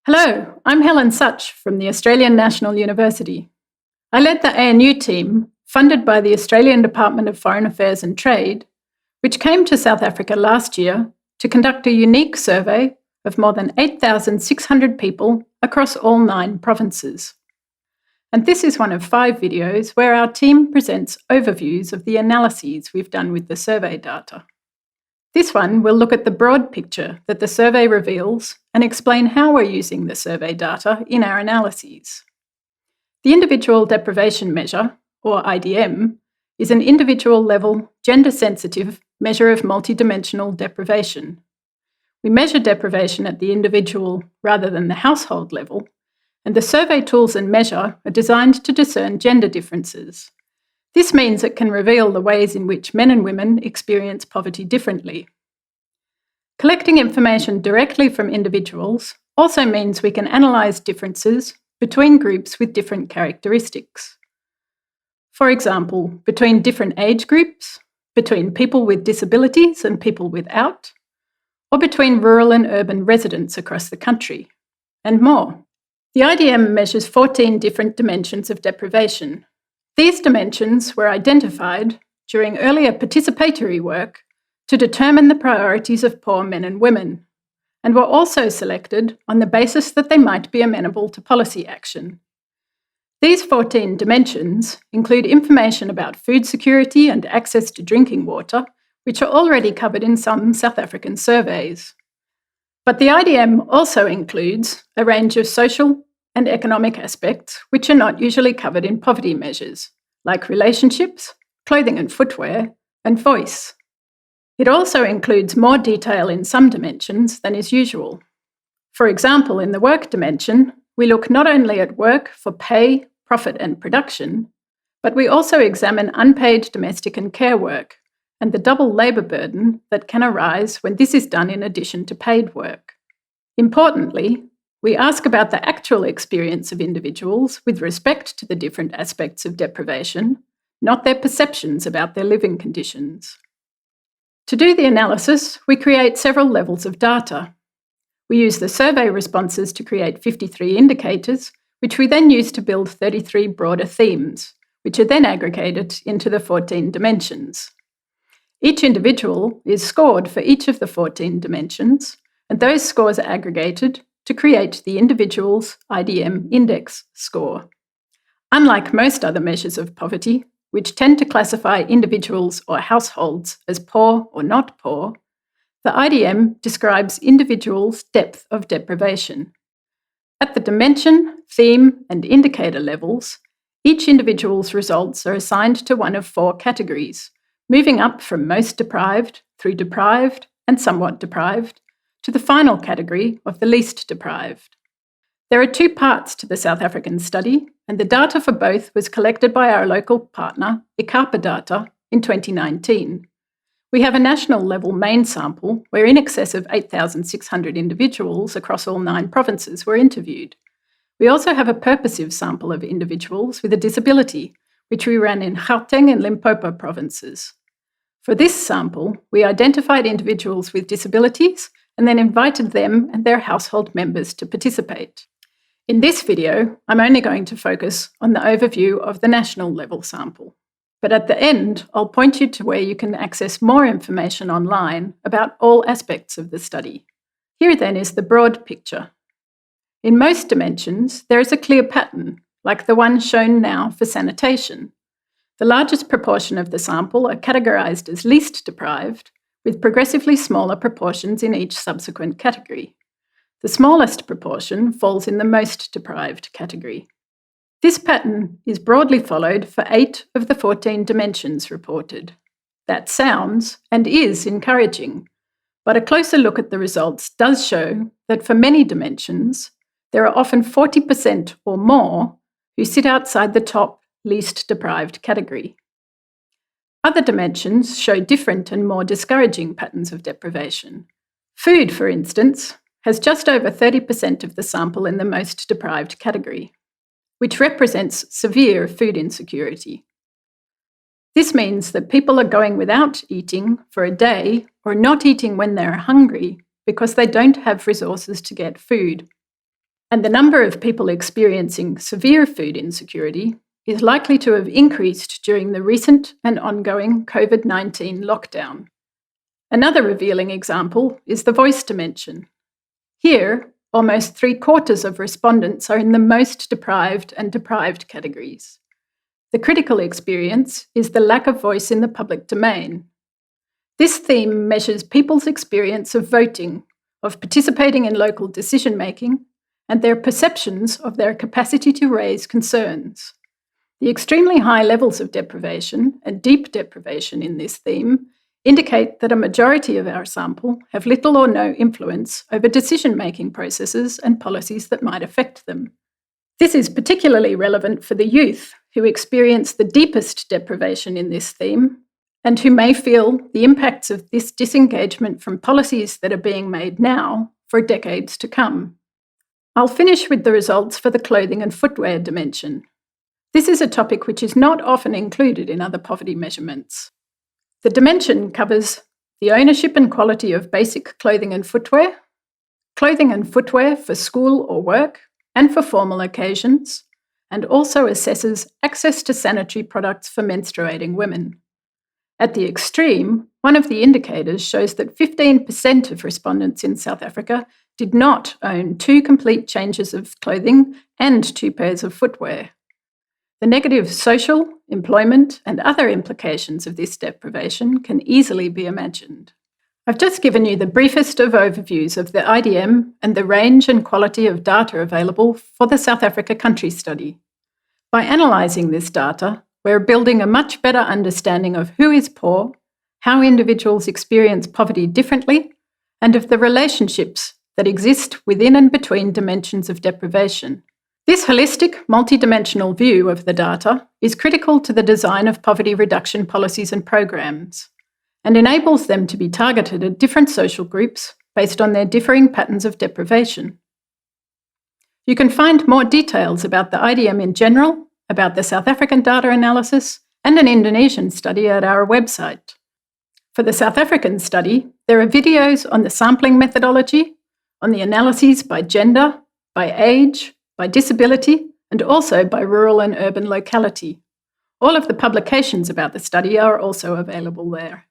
Hello, I'm Helen Such from the Australian National University. I led the ANU team, funded by the Australian Department of Foreign Affairs and Trade, which came to South Africa last year to conduct a unique survey of more than 8,600 people across all 9 provinces. And this is one of 5 videos where our team presents overviews of the analyses we've done with the survey data. This one will look at the broad picture that the survey reveals and explain how we're using the survey data in our analyses. The Individual Deprivation Measure, or IDM, is an individual-level, gender-sensitive measure of multidimensional deprivation. We measure deprivation at the individual rather than the household level, and the survey tools and measure are designed to discern gender differences. This means it can reveal the ways in which men and women experience poverty differently. Collecting information directly from individuals also means we can analyse differences between groups with different characteristics. For example, between different age groups, between people with disabilities and people without, or between rural and urban residents across the country, and more. The IDM measures 14 different dimensions of deprivation. These dimensions were identified during earlier participatory work to determine the priorities of poor men and women, and were also selected on the basis that they might be amenable to policy action. These 14 dimensions include information about food security and access to drinking water, which are already covered in some South African surveys. But the IDM also includes a range of social and economic aspects which are not usually covered in poverty measures, like relationships, clothing and footwear, and voice. It also includes more detail in some dimensions than is usual. For example, in the work dimension, we look not only at work for pay, profit and production, but we also examine unpaid domestic and care work and the double labour burden that can arise when this is done in addition to paid work. Importantly, we ask about the actual experience of individuals with respect to the different aspects of deprivation, not their perceptions about their living conditions. To do the analysis, we create several levels of data. We use the survey responses to create 53 indicators, which we then use to build 33 broader themes, which are then aggregated into the 14 dimensions. Each individual is scored for each of the 14 dimensions, and those scores are aggregated to create the individual's IDM index score. Unlike most other measures of poverty, which tend to classify individuals or households as poor or not poor, the IDM describes individuals' depth of deprivation. At the dimension, theme, and indicator levels, each individual's results are assigned to one of 4 categories, moving up from most deprived through deprived and somewhat deprived to the final category of the least deprived. There are 2 parts to the South African study, and the data for both was collected by our local partner, ICAPA Data, in 2019. We have a national-level main sample where in excess of 8,600 individuals across all 9 provinces were interviewed. We also have a purposive sample of individuals with a disability, which we ran in Gauteng and Limpopo provinces. For this sample, we identified individuals with disabilities and then invited them and their household members to participate. In this video, I'm only going to focus on the overview of the national level sample. But at the end, I'll point you to where you can access more information online about all aspects of the study. Here then is the broad picture. In most dimensions, there is a clear pattern, like the one shown now for sanitation. The largest proportion of the sample are categorised as least deprived, with progressively smaller proportions in each subsequent category. The smallest proportion falls in the most deprived category. This pattern is broadly followed for 8 of the 14 dimensions reported. That sounds and is encouraging, but a closer look at the results does show that for many dimensions, there are often 40% or more who sit outside the top least deprived category. Other dimensions show different and more discouraging patterns of deprivation. Food, for instance, has just over 30% of the sample in the most deprived category, which represents severe food insecurity. This means that people are going without eating for a day or not eating when they're hungry because they don't have resources to get food. And the number of people experiencing severe food insecurity is likely to have increased during the recent and ongoing COVID-19 lockdown. Another revealing example is the voice dimension. Here, almost 3/4 of respondents are in the most deprived and deprived categories. The critical experience is the lack of voice in the public domain. This theme measures people's experience of voting, of participating in local decision-making, and their perceptions of their capacity to raise concerns. The extremely high levels of deprivation and deep deprivation in this theme indicate that a majority of our sample have little or no influence over decision-making processes and policies that might affect them. This is particularly relevant for the youth who experience the deepest deprivation in this theme and who may feel the impacts of this disengagement from policies that are being made now for decades to come. I'll finish with the results for the clothing and footwear dimension. This is a topic which is not often included in other poverty measurements. The dimension covers the ownership and quality of basic clothing and footwear for school or work and for formal occasions, and also assesses access to sanitary products for menstruating women. At the extreme, one of the indicators shows that 15% of respondents in South Africa did not own 2 complete changes of clothing and 2 pairs of footwear. The negative social, employment, and other implications of this deprivation can easily be imagined. I've just given you the briefest of overviews of the IDM and the range and quality of data available for the South Africa country study. By analysing this data, we're building a much better understanding of who is poor, how individuals experience poverty differently, and of the relationships that exist within and between dimensions of deprivation. This holistic, multidimensional view of the data is critical to the design of poverty reduction policies and programs, and enables them to be targeted at different social groups based on their differing patterns of deprivation. You can find more details about the IDM in general, about the South African data analysis, and an Indonesian study at our website. For the South African study, there are videos on the sampling methodology, on the analyses by gender, by age, by disability, and also by rural and urban locality. All of the publications about the study are also available there.